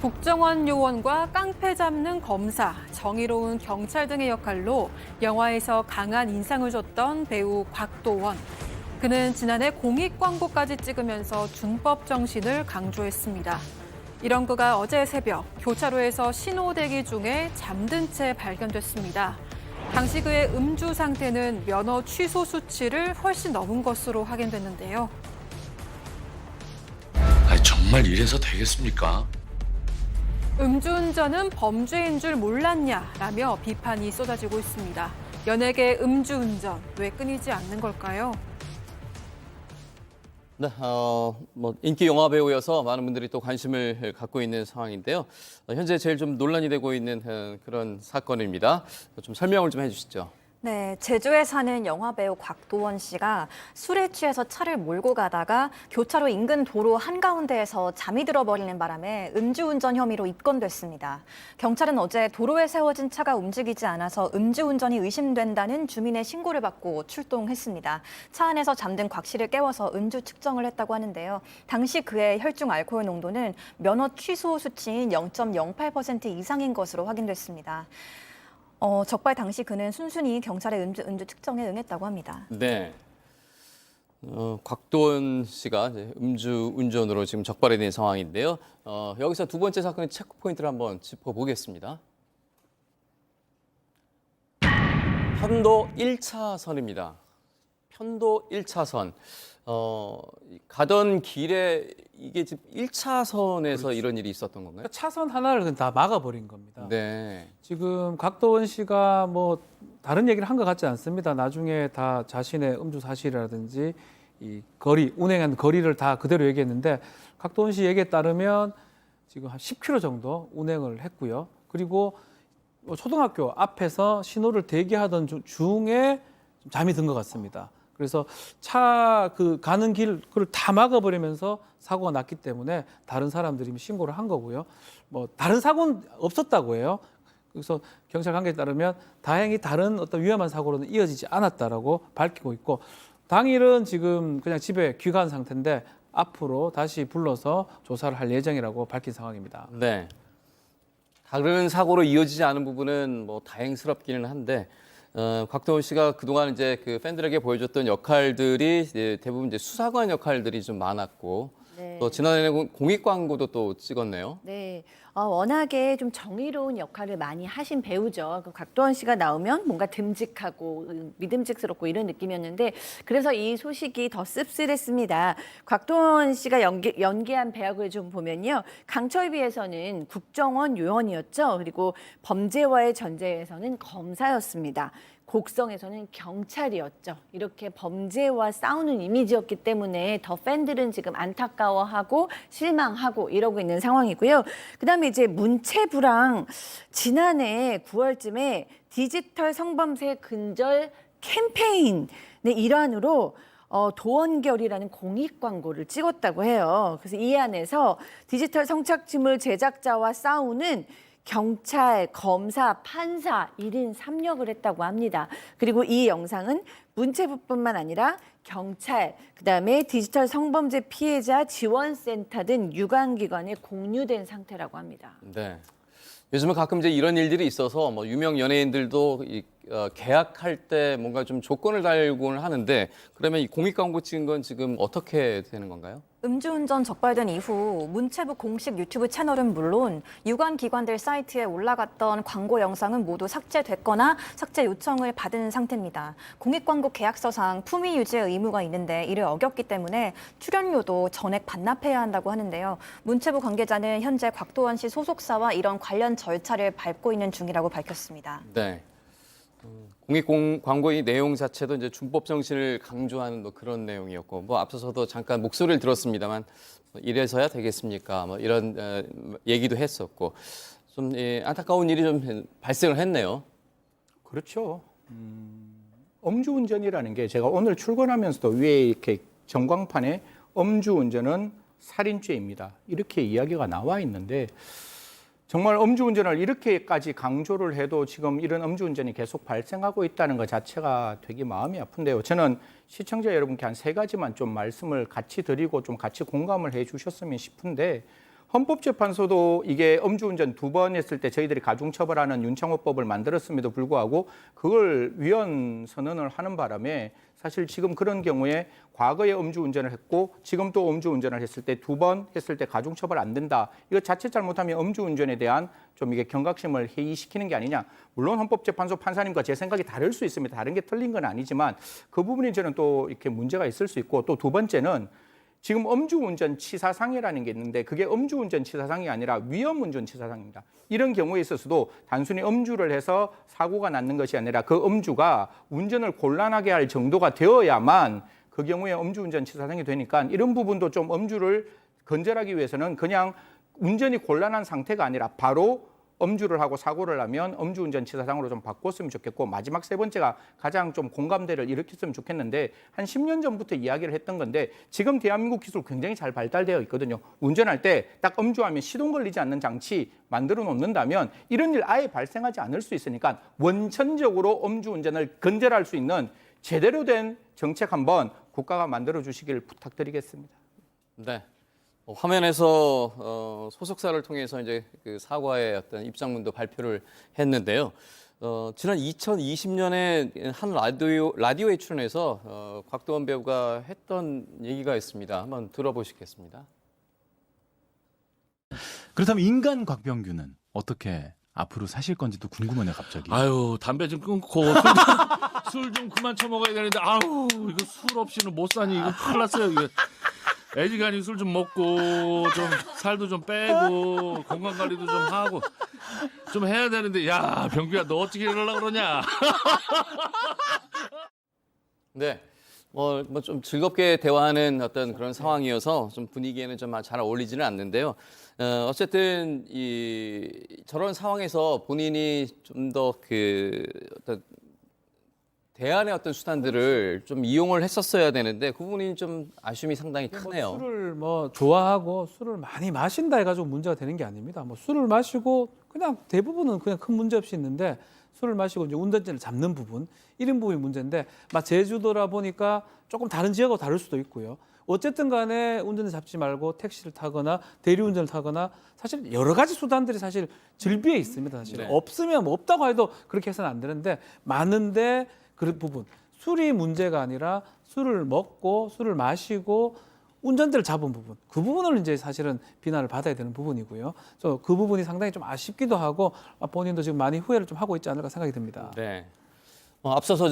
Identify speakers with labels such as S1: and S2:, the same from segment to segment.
S1: 국정원 요원과 깡패 잡는 검사, 정의로운 경찰 등의 역할로 영화에서 강한 인상을 줬던 배우 곽도원. 그는 지난해 공익 광고까지 찍으면서 준법 정신을 강조했습니다. 이런 그가 어제 새벽 교차로에서 신호 대기 중에 잠든 채 발견됐습니다. 당시 그의 음주 상태는 면허 취소 수치를 훨씬 넘은 것으로 확인됐는데요.
S2: 정말 이래서 되겠습니까?
S1: 음주운전은 범죄인 줄 몰랐냐라며 비판이 쏟아지고 있습니다. 연예계 음주운전 왜 끊이지 않는 걸까요?
S3: 네, 인기 영화 배우여서 많은 분들이 또 관심을 갖고 있는 상황인데요. 현재 제일 좀 논란이 되고 있는 그런 사건입니다. 좀 설명을 좀 해주시죠.
S4: 네, 제주에 사는 영화배우 곽도원 씨가 술에 취해서 차를 몰고 가다가 교차로 인근 도로 한가운데에서 잠이 들어버리는 바람에 음주운전 혐의로 입건됐습니다. 경찰은 어제 도로에 세워진 차가 움직이지 않아서 음주운전이 의심된다는 주민의 신고를 받고 출동했습니다. 차 안에서 잠든 곽 씨를 깨워서 음주 측정을 했다고 하는데요. 당시 그의 혈중 알코올 농도는 면허 취소 수치인 0.08% 이상인 것으로 확인됐습니다. 적발 당시 그는 순순히 경찰의 음주 측정에 응했다고 합니다.
S3: 네. 곽도원 씨가 이제 음주 운전으로 지금 적발이 된 상황인데요. 여기서 두 번째 사건의 체크 포인트를 한번 짚어보겠습니다. 편도 1차선입니다. 편도 1차선. 가던 길에 이게 지금 1차선에서 이런 일이 있었던 건가요?
S5: 차선 하나를 다 막아버린 겁니다.
S3: 네.
S5: 지금 곽도원 씨가 뭐 다른 얘기를 한 것 같지 않습니다. 나중에 다 자신의 음주 사실이라든지 이 거리, 운행한 거리를 다 그대로 얘기했는데 곽도원 씨 얘기에 따르면 지금 한 10km 정도 운행을 했고요. 그리고 초등학교 앞에서 신호를 대기하던 중에 잠이 든 것 같습니다. 그래서 차 가는 길 그걸 다 막아버리면서 사고가 났기 때문에 다른 사람들이 신고를 한 거고요. 뭐 다른 사고는 없었다고 해요. 그래서 경찰 관계에 따르면 다행히 다른 어떤 위험한 사고로는 이어지지 않았다라고 밝히고 있고 당일은 지금 그냥 집에 귀가한 상태인데 앞으로 다시 불러서 조사를 할 예정이라고 밝힌 상황입니다.
S3: 네. 다른 사고로 이어지지 않은 부분은 뭐 다행스럽기는 한데 곽도원 씨가 그동안 이제 그 팬들에게 보여줬던 역할들이 이제 대부분 이제 수사관 역할들이 좀 많았고
S6: 네.
S3: 또 지난해는 공익 광고도 또 찍었네요.
S6: 네, 워낙에 좀 정의로운 역할을 많이 하신 배우죠. 그 곽도원 씨가 나오면 뭔가 듬직하고 믿음직스럽고 이런 느낌이었는데 그래서 이 소식이 더 씁쓸했습니다. 곽도원 씨가 연기한 배역을 좀 보면요. 강철 비에서는 국정원 요원이었죠. 그리고 범죄와의 전쟁에서는 검사였습니다. 곡성에서는 경찰이었죠. 이렇게 범죄와 싸우는 이미지였기 때문에 더 팬들은 지금 안타까워하고 실망하고 이러고 있는 상황이고요. 그다음에 이제 문체부랑 지난해 9월쯤에 디지털 성범죄 근절 캠페인의 일환으로 도원결이라는 공익 광고를 찍었다고 해요. 그래서 이 안에서 디지털 성착취물 제작자와 싸우는 경찰, 검사, 판사 1인 3역을 했다고 합니다. 그리고 이 영상은 문체부뿐만 아니라 경찰, 그다음에 디지털 성범죄 피해자 지원센터 등 유관기관에 공유된 상태라고 합니다.
S3: 네. 요즘은 가끔 이제 이런 일들이 있어서 뭐 유명 연예인들도 계약할 때 뭔가 좀 조건을 달곤 하는데 그러면 이 공익 광고 찍은 건 지금 어떻게 되는 건가요?
S4: 음주운전 적발된 이후 문체부 공식 유튜브 채널은 물론 유관 기관들 사이트에 올라갔던 광고 영상은 모두 삭제됐거나 삭제 요청을 받은 상태입니다. 공익광고 계약서상 품위 유지의 의무가 있는데 이를 어겼기 때문에 출연료도 전액 반납해야 한다고 하는데요. 문체부 관계자는 현재 곽도원 씨 소속사와 이런 관련 절차를 밟고 있는 중이라고 밝혔습니다.
S3: 네. 공익 광고의 내용 자체도 이제 준법 정신을 강조하는 뭐 그런 내용이었고 뭐 앞서서도 잠깐 목소리를 들었습니다만 이래서야 되겠습니까? 뭐 이런 얘기도 했었고 좀 안타까운 일이 좀 발생을 했네요.
S7: 그렇죠. 음주운전이라는 게 제가 오늘 출근하면서도 위에 이렇게 전광판에 음주운전은 살인죄입니다. 이렇게 이야기가 나와 있는데 정말 음주운전을 이렇게까지 강조를 해도 지금 이런 음주운전이 계속 발생하고 있다는 것 자체가 되게 마음이 아픈데요. 저는 시청자 여러분께 한 3가지만 좀 말씀을 같이 드리고 좀 같이 공감을 해 주셨으면 싶은데 헌법재판소도 이게 음주운전 2번 했을 때 저희들이 가중처벌하는 윤창호법을 만들었음에도 불구하고 그걸 위헌 선언을 하는 바람에 사실 지금 그런 경우에 과거에 음주운전을 했고 지금 또 음주운전을 했을 때 2번 했을 때 가중처벌 안 된다. 이거 자칫 잘못하면 음주운전에 대한 좀 이게 경각심을 해이시키는 게 아니냐. 물론 헌법재판소 판사님과 제 생각이 다를 수 있습니다. 다른 게 틀린 건 아니지만 그 부분이 저는 또 이렇게 문제가 있을 수 있고 또 2번째는 지금 음주운전 치사상해라는 게 있는데 그게 음주운전 치사상이 아니라 위험운전 치사상입니다. 이런 경우에 있어서도 단순히 음주를 해서 사고가 났는 것이 아니라 그 음주가 운전을 곤란하게 할 정도가 되어야만 그 경우에 음주운전 치사상이 되니까 이런 부분도 좀 음주를 근절하기 위해서는 그냥 운전이 곤란한 상태가 아니라 바로 음주를 하고 사고를 하면 음주운전 치사상으로 좀 바꿨으면 좋겠고 마지막 3번째가 가장 좀 공감대를 일으켰으면 좋겠는데 한 10년 전부터 이야기를 했던 건데 지금 대한민국 기술 굉장히 잘 발달되어 있거든요. 운전할 때 딱 음주하면 시동 걸리지 않는 장치 만들어 놓는다면 이런 일 아예 발생하지 않을 수 있으니까 원천적으로 음주운전을 근절할 수 있는 제대로 된 정책 한번 국가가 만들어 주시길 부탁드리겠습니다.
S3: 네. 화면에서 소속사를 통해서 이제 그 사과의 어떤 입장문도 발표를 했는데요. 지난 2020년에 한 라디오에 출연해서 곽도원 배우가 했던 얘기가 있습니다. 한번 들어보시겠습니다.
S8: 그렇다면 인간 곽병규는 어떻게 앞으로 사실 건지도 궁금하네요, 갑자기.
S2: 아유, 담배 좀 끊고 술 좀 그만 처먹어야 되는데 아우, 이거 술 없이는 못 사니 이거 큰일 났어요. 이거 애지간히 술 좀 먹고 좀 살도 좀 빼고 건강 관리도 좀 하고 좀 해야 되는데 야, 병규야 너 어떻게 이러려고 그러냐?
S3: 네. 뭐 좀 즐겁게 대화하는 어떤 그런 상황이어서 좀 분위기에는 좀 잘 어울리지는 않는데요. 어쨌든 저런 상황에서 본인이 좀 더 그 어떤 대안의 어떤 수단들을 좀 이용을 했었어야 되는데 그 부분이 좀 아쉬움이 상당히 크네요.
S5: 술을 좋아하고 술을 많이 마신다 해가지고 문제가 되는 게 아닙니다. 술을 마시고 그냥 대부분은 그냥 큰 문제 없이 있는데 술을 마시고 이제 운전대를 잡는 부분 이런 부분이 문제인데 제주도라 보니까 조금 다른 지역하고 다를 수도 있고요. 어쨌든 간에 운전대 잡지 말고 택시를 타거나 대리운전을 타거나 사실 여러 가지 수단들이 사실 즐비해 있습니다. 사실
S3: 네.
S5: 없으면 없다고 해도 그렇게 해서는 안 되는데 많은데 그 부분 술이 문제가 아니라 술을 먹고 술을 마시고 운전대를 잡은 부분 그 부분을 이제 사실은 비난을 받아야 되는 부분이고요. 그 부분이 상당히 좀 아쉽기도 하고 본인도 지금 많이 후회를 좀 하고 있지 않을까 생각이 듭니다.
S3: 네. 앞서서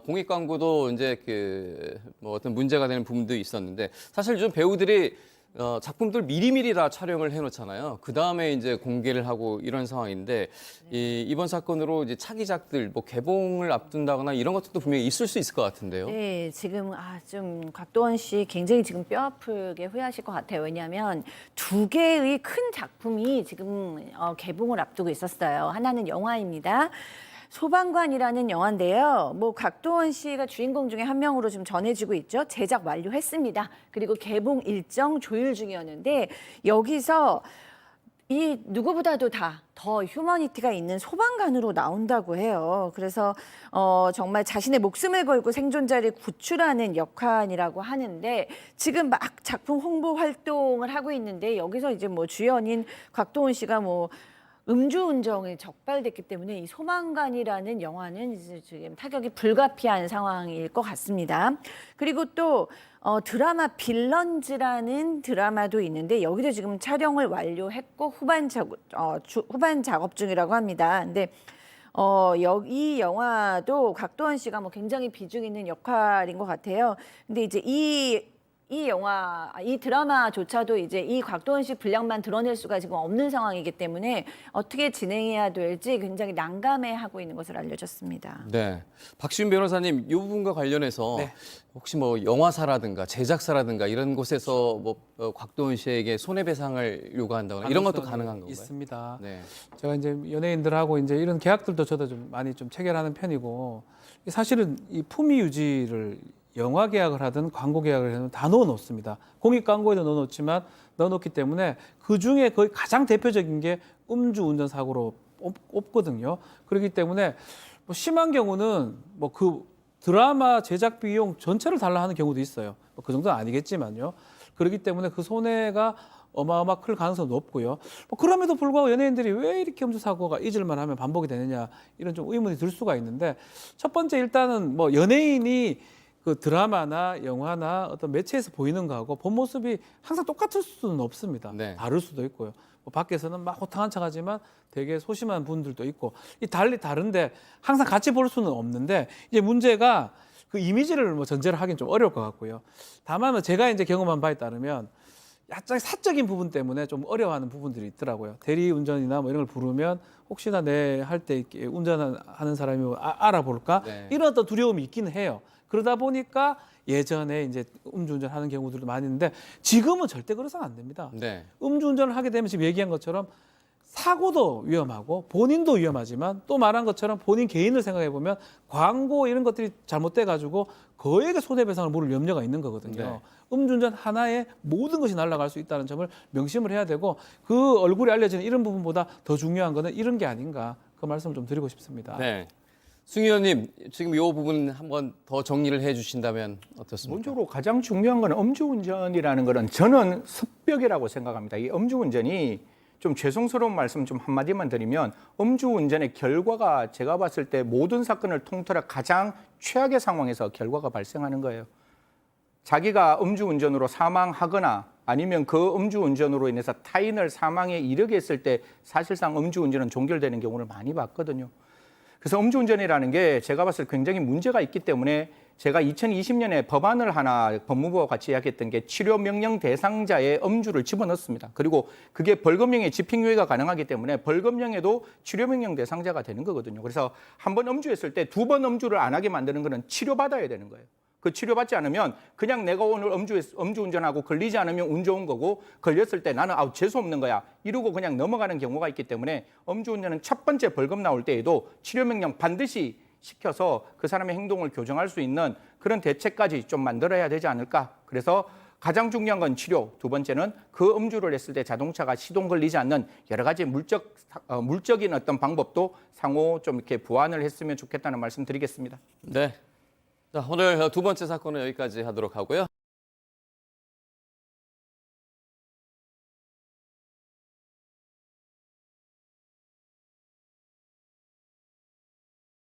S3: 공익 광고도 이제 어떤 문제가 되는 부분도 있었는데 사실 좀 배우들이 작품들 미리미리 다 촬영을 해놓잖아요. 그 다음에 이제 공개를 하고 이런 상황인데 이번 사건으로 이제 차기작들 개봉을 앞둔다거나 이런 것들도 분명히 있을 수 있을 것 같은데요.
S6: 네, 지금 좀 곽도원 씨 굉장히 지금 뼈 아프게 후회하실 것 같아요. 왜냐하면 2개의 큰 작품이 지금 개봉을 앞두고 있었어요. 하나는 영화입니다. 소방관이라는 영화인데요. 곽도원 씨가 주인공 중에 한 명으로 지금 전해지고 있죠. 제작 완료했습니다. 그리고 개봉 일정 조율 중이었는데 여기서 이 누구보다도 더 휴머니티가 있는 소방관으로 나온다고 해요. 그래서 정말 자신의 목숨을 걸고 생존자를 구출하는 역할이라고 하는데 지금 막 작품 홍보 활동을 하고 있는데 여기서 이제 주연인 곽도원 씨가 음주운전이 적발됐기 때문에 이 소방관이라는 영화는 이제 지금 타격이 불가피한 상황일 것 같습니다. 그리고 또 드라마 빌런즈라는 드라마도 있는데 여기도 지금 촬영을 완료했고 후반 작업 중이라고 합니다. 근데 이 영화도 곽도원 씨가 굉장히 비중 있는 역할인 것 같아요. 근데 이제 이 드라마조차도 이제 이 곽도원 씨 분량만 드러낼 수가 지금 없는 상황이기 때문에 어떻게 진행해야 될지 굉장히 난감해하고 있는 것을 알려졌습니다.
S3: 네, 박시윤 변호사님, 이 부분과 관련해서
S5: 네.
S3: 혹시 영화사라든가 제작사라든가 이런 곳에서 곽도원 씨에게 손해배상을 요구한다거나 이런 것도 가능한 건가요?
S5: 있습니다.
S3: 네.
S5: 제가 이제 연예인들하고 이제 이런 계약들도 저도 좀 많이 좀 체결하는 편이고 사실은 이 품위 유지를 영화 계약을 하든 광고 계약을 하든 다 넣어놓습니다. 공익 광고에도 넣어놓지만 넣어놓기 때문에 그 중에 거의 가장 대표적인 게 음주운전 사고로 꼽거든요. 그렇기 때문에 심한 경우는 그 드라마 제작 비용 전체를 달라 하는 경우도 있어요. 그 정도는 아니겠지만요. 그렇기 때문에 그 손해가 어마어마 클 가능성이 높고요. 뭐 그럼에도 불구하고 연예인들이 왜 이렇게 음주 사고가 잊을만 하면 반복이 되느냐 이런 좀 의문이 들 수가 있는데 첫 번째 일단은 뭐 연예인이 그 드라마나 영화나 어떤 매체에서 보이는 거하고 본 모습이 항상 똑같을 수는 없습니다.
S3: 네.
S5: 다를 수도 있고요. 뭐 밖에서는 막 호탕한 척하지만 되게 소심한 분들도 있고 이 달리 다른데 항상 같이 볼 수는 없는데 이제 문제가 그 이미지를 뭐 전제를 하긴 좀 어려울 것 같고요. 다만 뭐 제가 이제 경험한 바에 따르면 약간 사적인 부분 때문에 좀 어려워하는 부분들이 있더라고요. 대리운전이나 뭐 이런 걸 부르면 혹시나 내 할 때 운전하는 사람이 알아볼까
S3: 네.
S5: 이런 어떤 두려움이 있기는 해요. 그러다 보니까 예전에 이제 음주운전 하는 경우들도 많이 있는데 지금은 절대 그래서는 안 됩니다.
S3: 네.
S5: 음주운전을 하게 되면 지금 얘기한 것처럼 사고도 위험하고 본인도 위험하지만 또 말한 것처럼 본인 개인을 생각해 보면 광고 이런 것들이 잘못돼 가지고 거액의 손해배상을 물을 염려가 있는 거거든요.
S3: 네.
S5: 음주운전 하나에 모든 것이 날아갈 수 있다는 점을 명심을 해야 되고 그 얼굴이 알려지는 이런 부분보다 더 중요한 거는 이런 게 아닌가 그 말씀을 좀 드리고 싶습니다.
S3: 네. 승 의원님 지금 이 부분 한번 더 정리를 해주신다면 어떻습니까?
S7: 먼저로 가장 중요한 건 음주운전이라는 거는 저는 습벽이라고 생각합니다. 이 음주운전이 좀 죄송스러운 말씀 좀 한마디만 드리면 음주운전의 결과가 제가 봤을 때 모든 사건을 통틀어 가장 최악의 상황에서 결과가 발생하는 거예요. 자기가 음주운전으로 사망하거나 아니면 그 음주운전으로 인해서 타인을 사망에 이르게 했을 때 사실상 음주운전은 종결되는 경우를 많이 봤거든요. 그래서 음주운전이라는 게 제가 봤을 때 굉장히 문제가 있기 때문에 제가 2020년에 법안을 하나 법무부와 같이 이야기했던 게 치료명령 대상자의 음주를 집어넣습니다. 그리고 그게 벌금형의 집행유예가 가능하기 때문에 벌금형에도 치료명령 대상자가 되는 거거든요. 그래서 한 번 음주했을 때 두 번 음주를 안 하게 만드는 거는 치료받아야 되는 거예요. 그 치료받지 않으면 그냥 내가 오늘 음주운전하고 걸리지 않으면 운 좋은 거고 걸렸을 때 나는 재수 없는 거야 이러고 그냥 넘어가는 경우가 있기 때문에 음주운전은 첫 번째 벌금 나올 때에도 치료명령 반드시 시켜서 그 사람의 행동을 교정할 수 있는 그런 대책까지 좀 만들어야 되지 않을까. 그래서 가장 중요한 건 치료, 두 번째는 그 음주를 했을 때 자동차가 시동 걸리지 않는 여러 가지 물적인 어떤 방법도 상호 좀 이렇게 보완을 했으면 좋겠다는 말씀 드리겠습니다.
S3: 네. 자, 오늘 두 번째 사건은 여기까지 하도록 하고요.